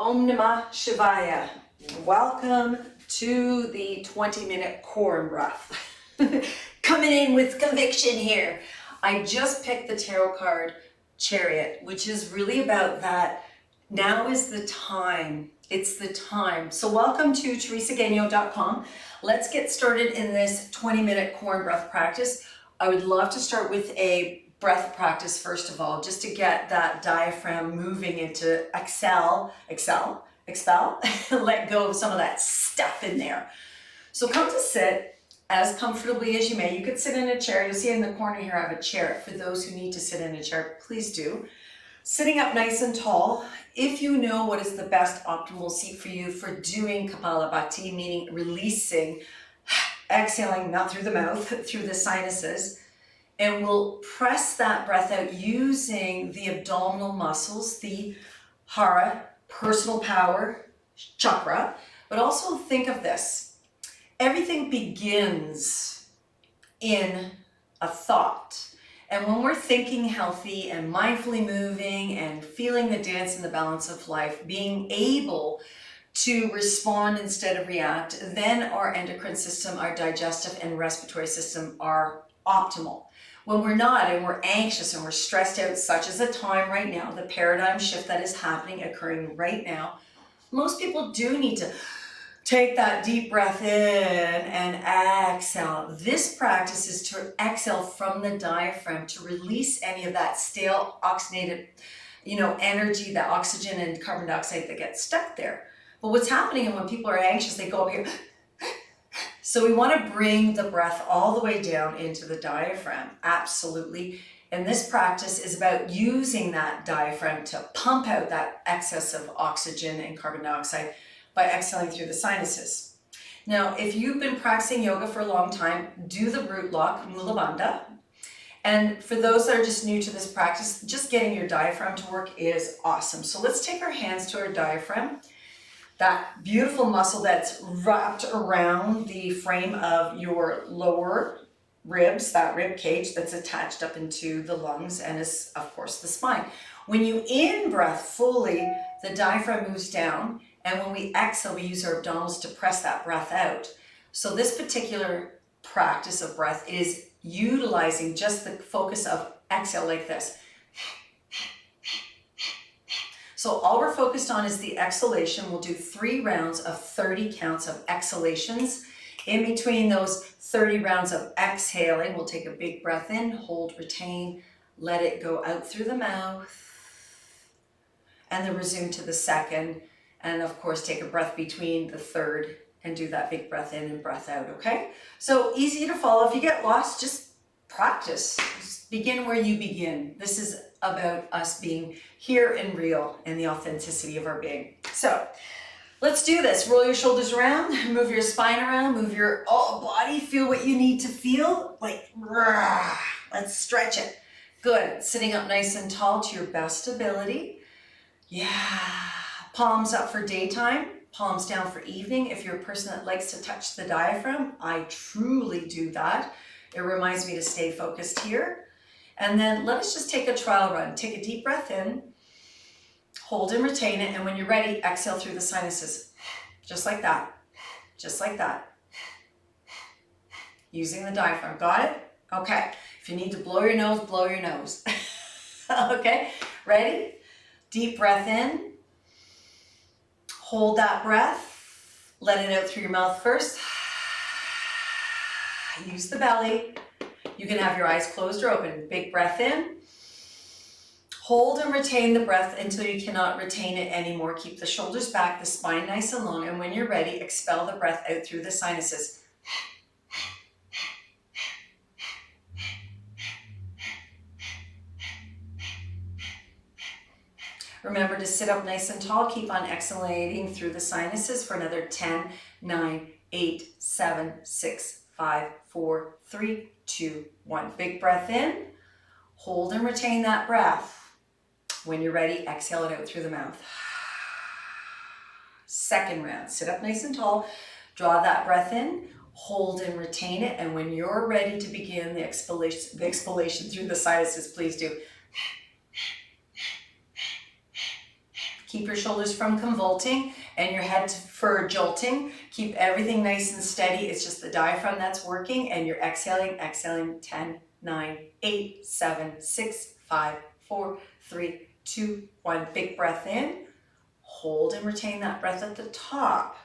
Om Namah Shivaya. Welcome to the 20-minute core breath. Coming in with conviction here. I just picked the tarot card Chariot, which is really about that. Now is the time. It's the time. So welcome to teresagagno.com. Let's get started in this 20-minute core and breath practice. I would love to start with a breath practice first of all, just to get that diaphragm moving into expel, let go of some of that stuff in there. So come to sit as comfortably as you may. You could sit in a chair. You'll see in the corner here I have a chair. For those who need to sit in a chair, please do. Sitting up nice and tall. If you know what is the best optimal seat for you for doing Kapalabhati, meaning releasing, exhaling, not through the mouth, through the sinuses, and we'll press that breath out using the abdominal muscles, the Hara, personal power chakra. But also think of this. Everything begins in a thought. And when we're thinking healthy and mindfully moving and feeling the dance and the balance of life, being able to respond instead of react, then our endocrine system, our digestive and respiratory system are optimal. When we're not and we're anxious and we're stressed out, such as the time right now, the paradigm shift that is happening, occurring right now, most people do need to take that deep breath in and exhale. This practice is to exhale from the diaphragm to release any of that stale, oxygenated, energy, that oxygen and carbon dioxide that gets stuck there. But what's happening when people are anxious, they go up here. So we want to bring the breath all the way down into the diaphragm, absolutely. And this practice is about using that diaphragm to pump out that excess of oxygen and carbon dioxide by exhaling through the sinuses. Now, if you've been practicing yoga for a long time, do the root lock, Mula Bandha. And for those that are just new to this practice, just getting your diaphragm to work is awesome. So let's take our hands to our diaphragm. That beautiful muscle that's wrapped around the frame of your lower ribs, that rib cage that's attached up into the lungs and is, of course, the spine. When you in-breath fully, the diaphragm moves down, and when we exhale, we use our abdominals to press that breath out. So this particular practice of breath is utilizing just the focus of exhale like this. So all we're focused on is the exhalation. We'll do 3 rounds of 30 counts of exhalations. In between those 30 rounds of exhaling, we'll take a big breath in, hold, retain, let it go out through the mouth, and then resume to the second. And of course, take a breath between the third and do that big breath in and breath out, okay? So easy to follow. If you get lost, just practice. Just begin where you begin. This is about us being here and real and the authenticity of our being. So let's do this. Roll your shoulders around, move your spine around, move your body, feel what you need to feel. Like, let's stretch it. Good. Sitting up nice and tall to your best ability. Yeah. Palms up for daytime, palms down for evening. If you're a person that likes to touch the diaphragm, I truly do that. It reminds me to stay focused here. And then let us just take a trial run. Take a deep breath in, hold and retain it, and when you're ready, exhale through the sinuses. Just like that. Just like that. Using the diaphragm. Got it? Okay. If you need to blow your nose, blow your nose. Okay? Ready? Deep breath in. Hold that breath. Let it out through your mouth first. Use the belly. You can have your eyes closed or open. Big breath in. Hold and retain the breath until you cannot retain it anymore. Keep the shoulders back, the spine nice and long, and when you're ready, expel the breath out through the sinuses. Remember to sit up nice and tall. Keep on exhalating through the sinuses for another 10, 9, 8, 7, 6, 5, 4, 3, 2, 1. Big breath in. Hold and retain that breath. When you're ready, exhale it out through the mouth. Second round. Sit up nice and tall. Draw that breath in. Hold and retain it. And when you're ready to begin the exhalation through the sinuses, please do. Keep your shoulders from convoluting and your head for jolting. Keep everything nice and steady. It's just the diaphragm that's working, and you're exhaling, 10, 9, 8, 7, 6, 5, 4, 3, 2, 1. Big breath in. Hold and retain that breath at the top.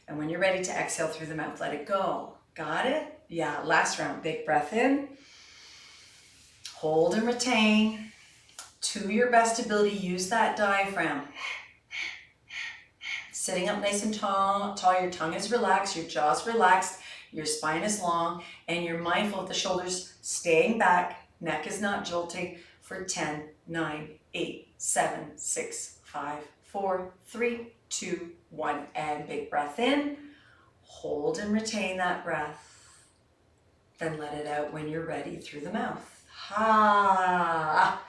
And when you're ready to exhale through the mouth, let it go. Got it? Yeah, last round. Big breath in. Hold and retain. To your best ability, use that diaphragm. Sitting up nice and tall, your tongue is relaxed, your jaw's relaxed, your spine is long, and you're mindful of the shoulders staying back, neck is not jolting for 10, 9, 8, 7, 6, 5, 4, 3, 2, 1. And big breath in. Hold and retain that breath. Then let it out when you're ready through the mouth. Ha!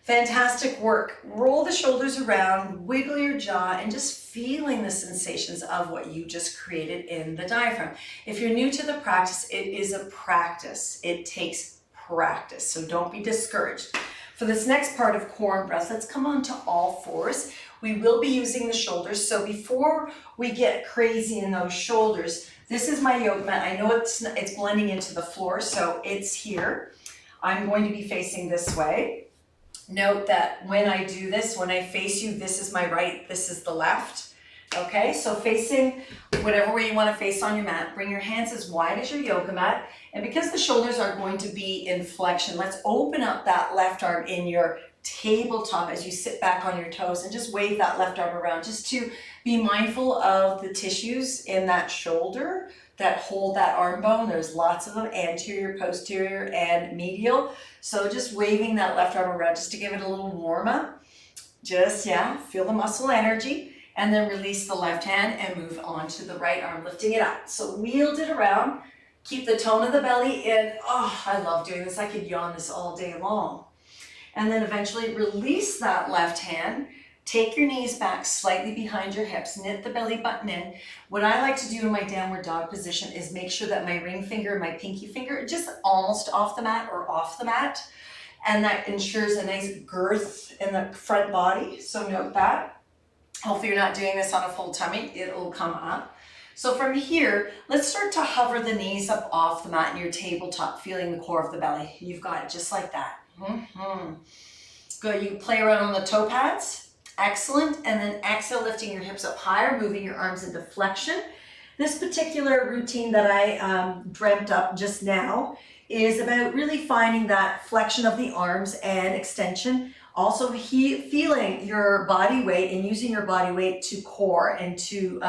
Fantastic work. Roll the shoulders around, wiggle your jaw, and just feeling the sensations of what you just created in the diaphragm. If you're new to the practice, it is a practice. It takes practice, so don't be discouraged. For this next part of core and breath, let's come on to all fours. We will be using the shoulders, so before we get crazy in those shoulders, this is my yoga mat. I know it's blending into the floor, so it's here. I'm going to be facing this way. Note that when I do this, when I face you, this is my right, this is the left. Okay, so facing whatever way you want to face on your mat, bring your hands as wide as your yoga mat. And because the shoulders are going to be in flexion, let's open up that left arm in your tabletop as you sit back on your toes and just wave that left arm around, just to be mindful of the tissues in that shoulder that hold that arm bone. There's lots of them, anterior, posterior, and medial. So just waving that left arm around just to give it a little warm up. Just, yeah, feel the muscle energy. And then release the left hand and move on to the right arm, lifting it up. So wield it around. Keep the tone of the belly in. Oh, I love doing this. I could yawn this all day long. And then eventually release that left hand. Take your knees back slightly behind your hips, knit the belly button in. What I like to do in my downward dog position is make sure that my ring finger and my pinky finger are just almost off the mat or off the mat. And that ensures a nice girth in the front body, so note that. Hopefully you're not doing this on a full tummy, it'll come up. So from here, let's start to hover the knees up off the mat in your tabletop, feeling the core of the belly. You've got it just like that. Good, you can play around on the toe pads. Excellent, and then exhale, lifting your hips up higher, moving your arms into flexion. This particular routine that I dreamt up just now is about really finding that flexion of the arms and extension. Also feeling your body weight and using your body weight to core and to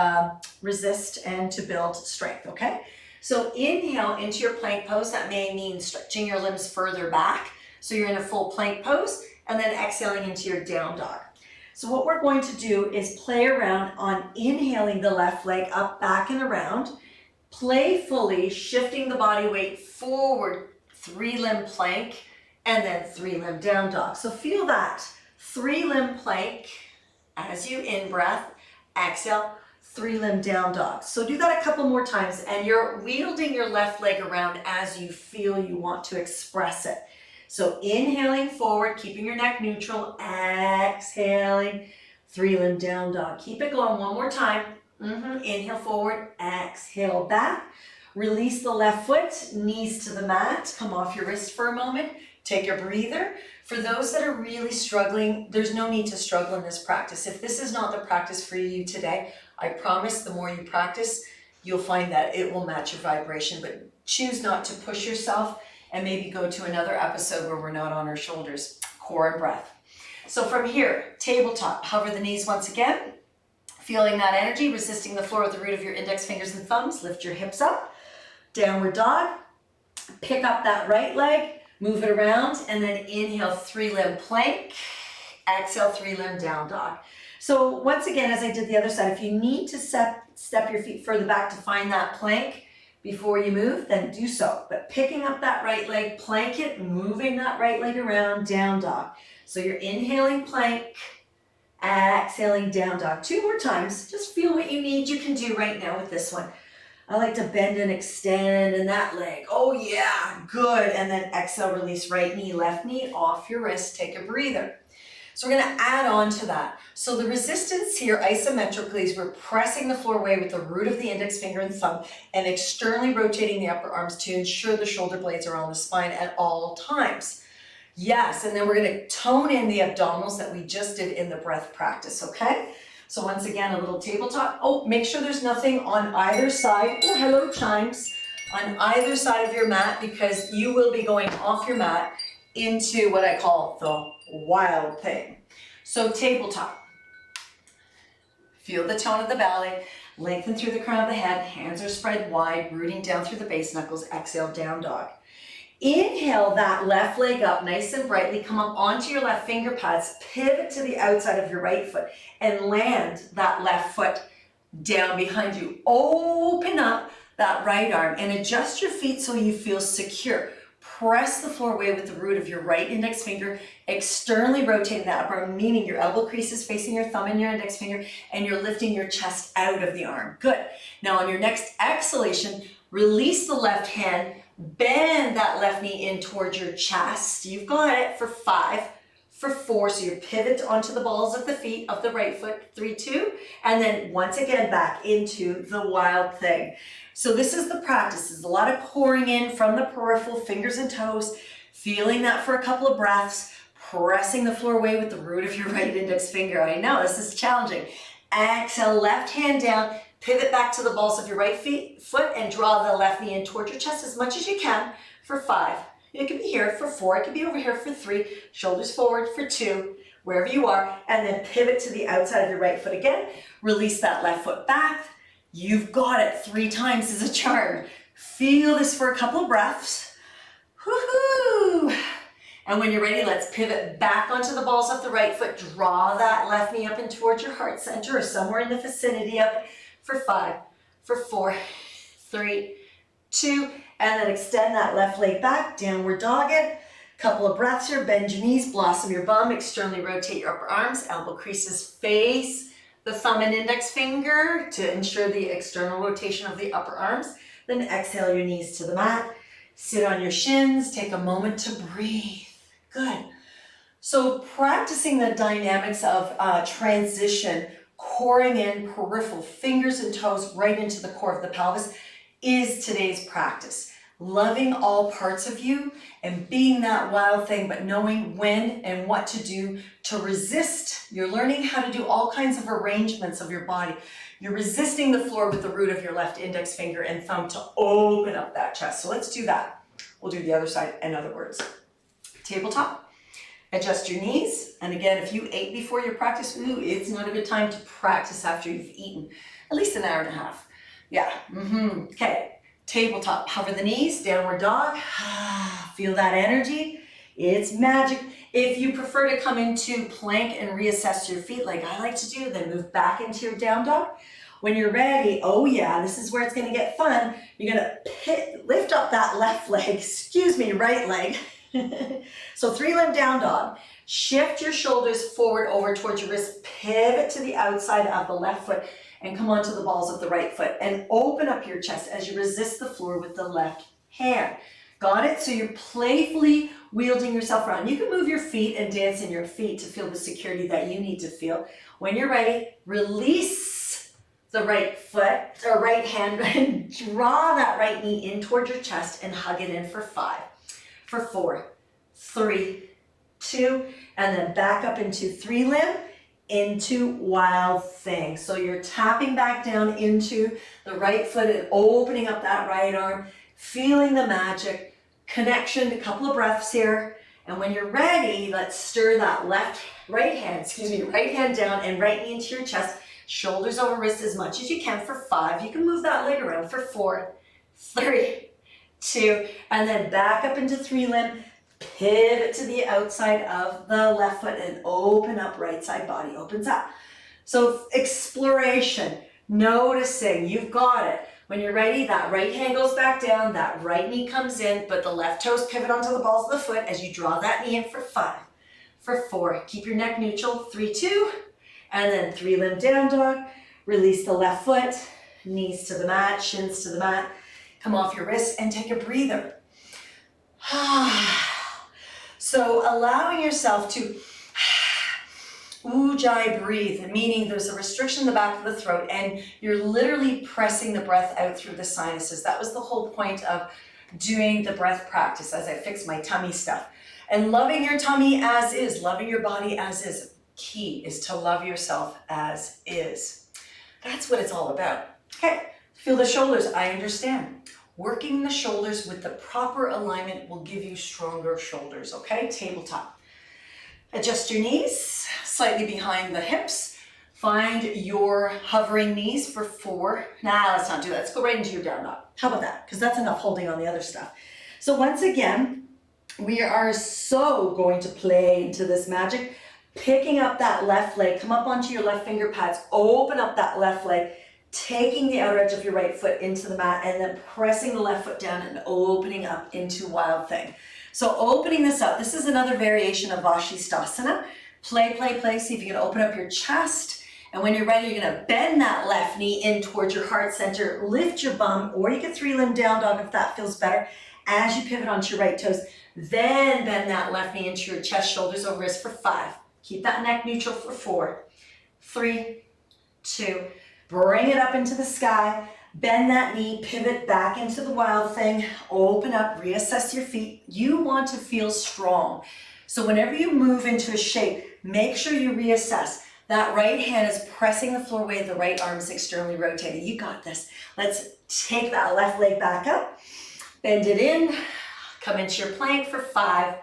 resist and to build strength, okay? So inhale into your plank pose. That may mean stretching your limbs further back, so you're in a full plank pose, and then exhaling into your down dog. So what we're going to do is play around on inhaling the left leg up, back, and around. Playfully shifting the body weight forward, 3-limb plank, and then 3-limb down dog. So feel that 3-limb plank as you in-breath, exhale, 3-limb down dog. So do that a couple more times, and you're wielding your left leg around as you feel you want to express it. So inhaling forward, keeping your neck neutral, exhaling, 3-limb down dog. Keep it going one more time. Inhale forward, exhale back. Release the left foot, knees to the mat. Come off your wrist for a moment. Take a breather. For those that are really struggling, there's no need to struggle in this practice. If this is not the practice for you today, I promise the more you practice, you'll find that it will match your vibration. But choose not to push yourself, and maybe go to another episode where we're not on our shoulders. Core and breath. So from here, tabletop, hover the knees once again. Feeling that energy, resisting the floor with the root of your index fingers and thumbs. Lift your hips up. Downward dog. Pick up that right leg, move it around, and then inhale, 3-limb plank. Exhale, 3-limb down dog. So once again, as I did the other side, if you need to step your feet further back to find that plank before you move, then do so. But picking up that right leg, plank it, moving that right leg around, down dog. So you're inhaling plank, exhaling down dog. 2 more times. Just feel what you need. You can do right now with this one. I like to bend and extend in that leg. Oh yeah, good. And then exhale, release right knee, left knee off your wrist. Take a breather. So we're gonna add on to that. So the resistance here isometrically is we're pressing the floor away with the root of the index finger and thumb and externally rotating the upper arms to ensure the shoulder blades are on the spine at all times. Yes, and then we're gonna tone in the abdominals that we just did in the breath practice, okay? So once again, a little tabletop. Oh, make sure there's nothing on either side. Oh, hello, chimes. On either side of your mat, because you will be going off your mat into what I call the wild thing. So tabletop. Feel the tone of the belly, lengthen through the crown of the head, hands are spread wide, rooting down through the base knuckles, exhale, down dog. Inhale that left leg up nice and brightly, come up onto your left finger pads, pivot to the outside of your right foot and land that left foot down behind you. Open up that right arm and adjust your feet so you feel secure. Press the floor away with the root of your right index finger, externally rotating that upper arm, meaning your elbow crease is facing your thumb and your index finger, and you're lifting your chest out of the arm. Good. Now on your next exhalation, release the left hand, bend that left knee in towards your chest. You've got it for 5, for 4. So you pivot onto the balls of the feet of the right foot, 3, 2, and then once again back into the wild thing. So this is the practice. There's a lot of pouring in from the peripheral, fingers and toes, feeling that for a couple of breaths, pressing the floor away with the root of your right index finger. I know this is challenging. Exhale, left hand down, pivot back to the balls of your right foot and draw the left knee in towards your chest as much as you can for 5. It could be here for 4, it could be over here for 3, shoulders forward for 2, wherever you are, and then pivot to the outside of your right foot again. Release that left foot back. You've got it 3 times as a charm. Feel this for a couple of breaths. Woohoo! And when you're ready, let's pivot back onto the balls of the right foot. Draw that left knee up and towards your heart center or somewhere in the vicinity of it for 5, for 4, 3, 2, and then extend that left leg back, downward dog it. Couple of breaths here, bend your knees, blossom your bum, externally rotate your upper arms, elbow creases face the thumb and index finger to ensure the external rotation of the upper arms. Then exhale your knees to the mat, sit on your shins, take a moment to breathe. Good. So practicing the dynamics of transition, coring in peripheral fingers and toes right into the core of the pelvis is today's practice. Loving all parts of you and being that wild thing, but knowing when and what to do to resist. You're learning how to do all kinds of arrangements of your body. You're resisting the floor with the root of your left index finger and thumb to open up that chest. So let's do that. We'll do the other side in other words. Tabletop, adjust your knees. And again, if you ate before your practice, it's not a good time to practice after you've eaten. At least an hour and a half. Yeah, okay. Tabletop, hover the knees, downward dog. Feel that energy. It's magic. If you prefer to come into plank and reassess your feet like I like to do, then move back into your down dog. When you're ready, oh yeah, this is where it's gonna get fun. You're gonna lift up that left leg, right leg. So 3-limb down dog. Shift your shoulders forward over towards your wrist, pivot to the outside of the left foot and come onto the balls of the right foot and open up your chest as you resist the floor with the left hand. Got it? So you're playfully wielding yourself around. You can move your feet and dance in your feet to feel the security that you need to feel. When you're ready, release the right foot or right hand and draw that right knee in towards your chest and hug it in for 5, for 4, 3, 2, and then back up into 3-limb, into wild thing. So you're tapping back down into the right foot and opening up that right arm, feeling the magic, connection, a couple of breaths here. And when you're ready, let's stir that right hand down and right knee into your chest, shoulders over wrist as much as you can for 5. You can move that leg around for 4, 3, 2, and then back up into 3-limb. Pivot to the outside of the left foot and open up, right side body opens up. So exploration, noticing, you've got it. When you're ready, that right hand goes back down, that right knee comes in, but the left toes pivot onto the balls of the foot as you draw that knee in for 5, for 4. Keep your neck neutral, 3, 2, and then 3-limb down dog. Release the left foot, knees to the mat, shins to the mat. Come off your wrists and take a breather. So allowing yourself to Ujjayi breathe, meaning there's a restriction in the back of the throat and you're literally pressing the breath out through the sinuses. That was the whole point of doing the breath practice as I fix my tummy stuff. And loving your tummy as is, loving your body as is. Key is to love yourself as is. That's what it's all about. Okay, feel the shoulders, I understand. Working the shoulders with the proper alignment will give you stronger shoulders, okay? Tabletop. Adjust your knees, slightly behind the hips. Find your hovering knees for 4. Nah, let's not do that. Let's go right into your down dog. How about that? Because that's enough holding on the other stuff. So once again, we are so going to play into this magic. Picking up that left leg, come up onto your left finger pads, open up that left leg, taking the outer edge of your right foot into the mat and then pressing the left foot down and opening up into Wild Thing. So opening this up, this is another variation of Vashisthasana. Play, play, play, see if you can open up your chest. And when you're ready, you're gonna bend that left knee in towards your heart center, lift your bum, or you can 3-limb down dog if that feels better. As you pivot onto your right toes, then bend that left knee into your chest, shoulders over wrist for 5. Keep that neck neutral for 4, 3, 2, bring it up into the sky, bend that knee, pivot back into the Wild Thing, open up, reassess your feet. You want to feel strong. So whenever you move into a shape, make sure you reassess. That right hand is pressing the floor away, the right arm is externally rotating. You got this. Let's take that left leg back up, bend it in, come into your plank for 5,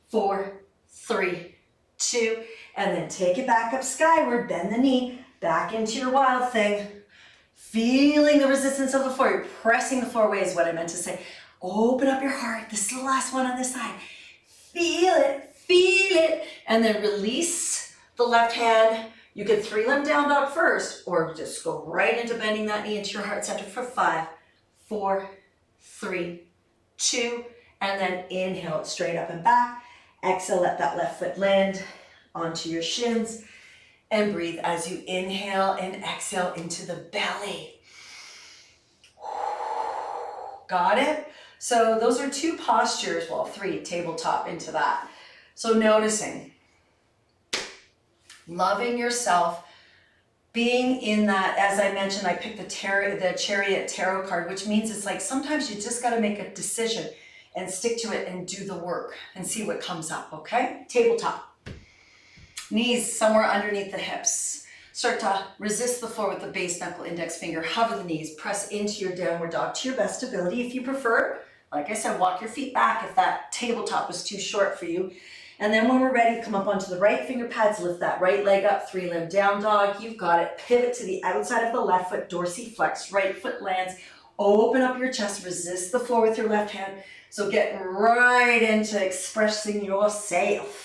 4, 3, 2, and then take it back up skyward, bend the knee, back into your Wild Thing. Feeling the resistance of the floor, you're pressing the floor away is what I meant to say. Open up your heart, this is the last one on this side. Feel it, and then release the left hand. You could 3-limb down dog first, or just go right into bending that knee into your heart center for 5, 4, 3, 2, and then inhale it straight up and back. Exhale, let that left foot land onto your shins and breathe as you inhale and exhale into the belly. Got it? So those are 2 postures, well 3, tabletop into that. So noticing, loving yourself, being in that, as I mentioned, I picked the Chariot Tarot card, which means it's like sometimes you just got to make a decision and stick to it and do the work and see what comes up, okay? Tabletop. Knees somewhere underneath the hips. Start to resist the floor with the base knuckle, index finger. Hover the knees. Press into your downward dog to your best ability. If you prefer, like I said, walk your feet back if that tabletop was too short for you. And then when we're ready, come up onto the right finger pads, lift that right leg up, 3-limb down dog. You've got it. Pivot to the outside of the left foot, dorsiflex. Right foot lands. Open up your chest. Resist the floor with your left hand. So get right into expressing yourself.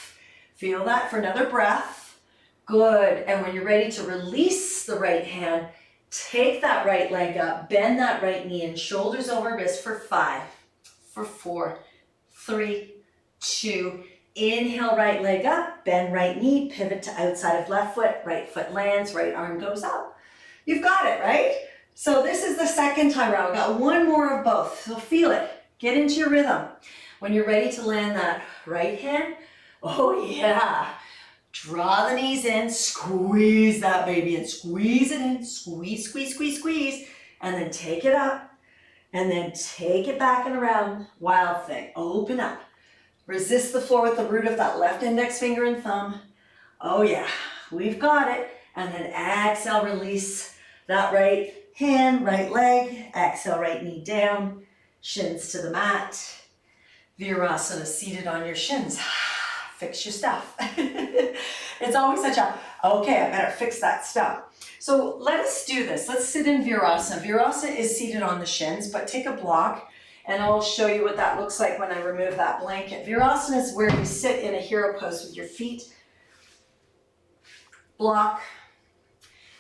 Feel that for another breath. Good. And when you're ready to release the right hand, take that right leg up, bend that right knee in, shoulders over wrist for 5, for 4, 3, 2. Inhale, right leg up, bend right knee, pivot to outside of left foot, right foot lands, right arm goes up. You've got it, right? So this is the second time around. We've got 1 more of both. So feel it. Get into your rhythm. When you're ready to land that right hand, oh yeah, draw the knees in, squeeze that baby in, squeeze it in, squeeze, squeeze, squeeze, squeeze, and then take it up, and then take it back and around, Wild Thing, open up. Resist the floor with the root of that left index finger and thumb. Oh yeah, we've got it. And then exhale, release that right hand, right leg, exhale, right knee down, shins to the mat. Virasana, seated on your shins. Fix your stuff. It's always such a, okay, I better fix that stuff. So let us do this. Let's sit in Virasana. Virasana is seated on the shins, but take a block and I'll show you what that looks like when I remove that blanket. Virasana is where you sit in a hero pose with your feet. Block.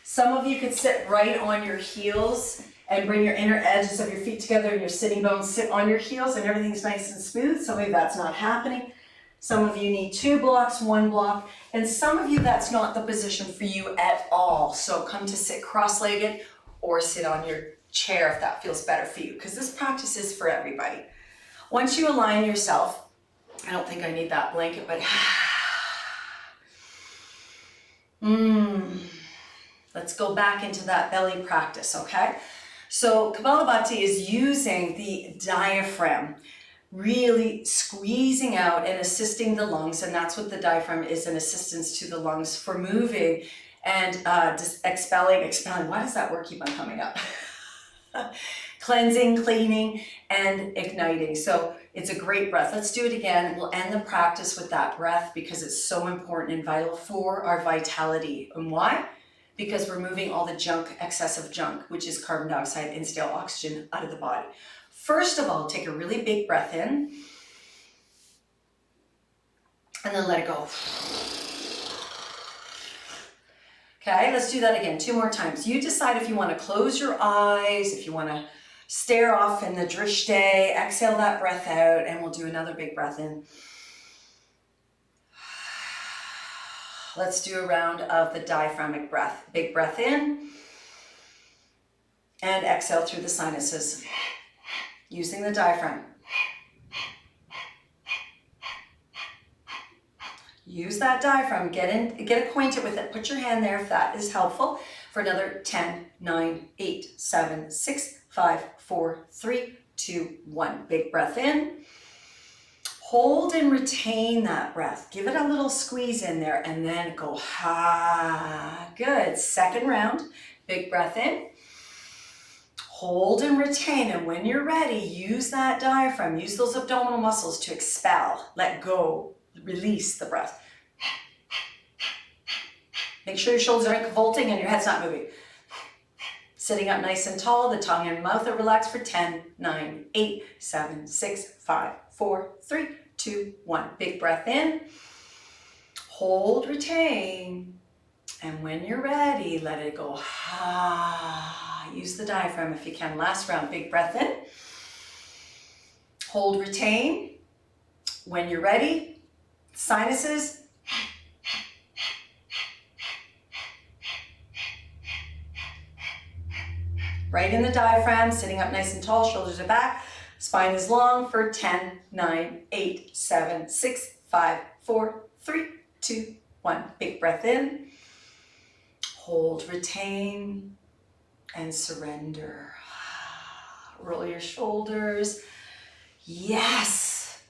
Some of you could sit right on your heels and bring your inner edges of your feet together and your sitting bones sit on your heels and everything's nice and smooth. Some of you that's not happening. Some of you need 2 blocks, 1 block, and some of you that's not the position for you at all. So come to sit cross-legged or sit on your chair if that feels better for you, because this practice is for everybody. Once you align yourself, I don't think I need that blanket, but Let's go back into that belly practice, okay? So Kapalabhati is using the diaphragm, really squeezing out and assisting the lungs, and that's what the diaphragm is, an assistance to the lungs for moving and just expelling. Why does that word keep on coming up? Cleansing, cleaning, and igniting. So it's a great breath. Let's do it again. We'll end the practice with that breath because it's so important and vital for our vitality. And why? Because we're moving all the junk, excessive junk, which is carbon dioxide and stale oxygen, out of the body. First of all, take a really big breath in and then let it go. Okay, let's do that again 2 more times. You decide if you want to close your eyes, if you want to stare off in the drishte, exhale that breath out, and we'll do another big breath in. Let's do a round of the diaphragmic breath. Big breath in and exhale through the sinuses using the diaphragm. Use that diaphragm, get acquainted with it. Put your hand there if that is helpful. For another 10, 9, 8, 7, 6, 5, 4, 3, 2, 1. Big breath in. Hold and retain that breath. Give it a little squeeze in there and then go ha. Good. Second round. Big breath in. Hold and retain, and when you're ready, use that diaphragm. Use those abdominal muscles to expel. Let go. Release the breath. Make sure your shoulders aren't vaulting and your head's not moving. Sitting up nice and tall, the tongue and mouth are relaxed for 10, 9, 8, 7, 6, 5, 4, 3, 2, 1. Big breath in. Hold, retain. And when you're ready, let it go. Ha. Use the diaphragm if you can. Last round, big breath in. Hold, retain. When you're ready, sinuses. Right in the diaphragm, sitting up nice and tall, shoulders are back, spine is long for 10, 9, 8, 7, 6, 5, 4, 3, 2, 1. Big breath in. Hold, retain, and surrender. Roll your shoulders. Yes!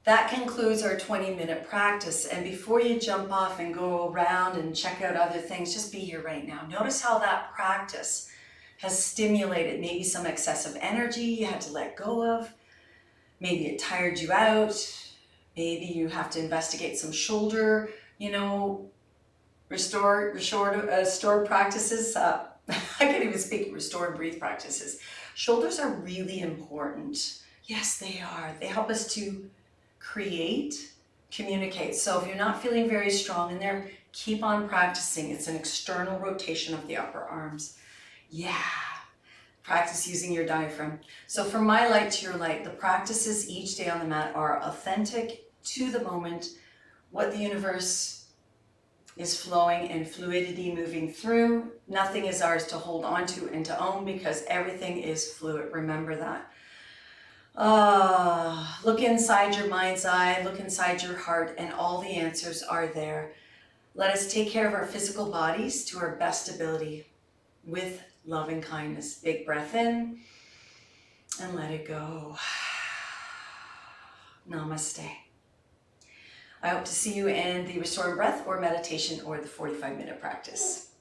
That concludes our 20-minute practice. And before you jump off and go around and check out other things, just be here right now. Notice how that practice has stimulated maybe some excessive energy you had to let go of. Maybe it tired you out. Maybe you have to investigate some shoulder, restore practices. I can't even speak, restore and breathe practices. Shoulders are really important. Yes, they are. They help us to create, communicate. So if you're not feeling very strong in there, keep on practicing. It's an external rotation of the upper arms. Yeah, practice using your diaphragm. So from my light to your light, the practices each day on the mat are authentic to the moment, what the universe is flowing and fluidity moving through. Nothing is ours to hold on to and to own because everything is fluid. Remember that. Look inside your mind's eye, look inside your heart, and all the answers are there. Let us take care of our physical bodies to our best ability with loving kindness. Big breath in and let it go. Namaste. I hope to see you in the restored breath or meditation or the 45-minute practice.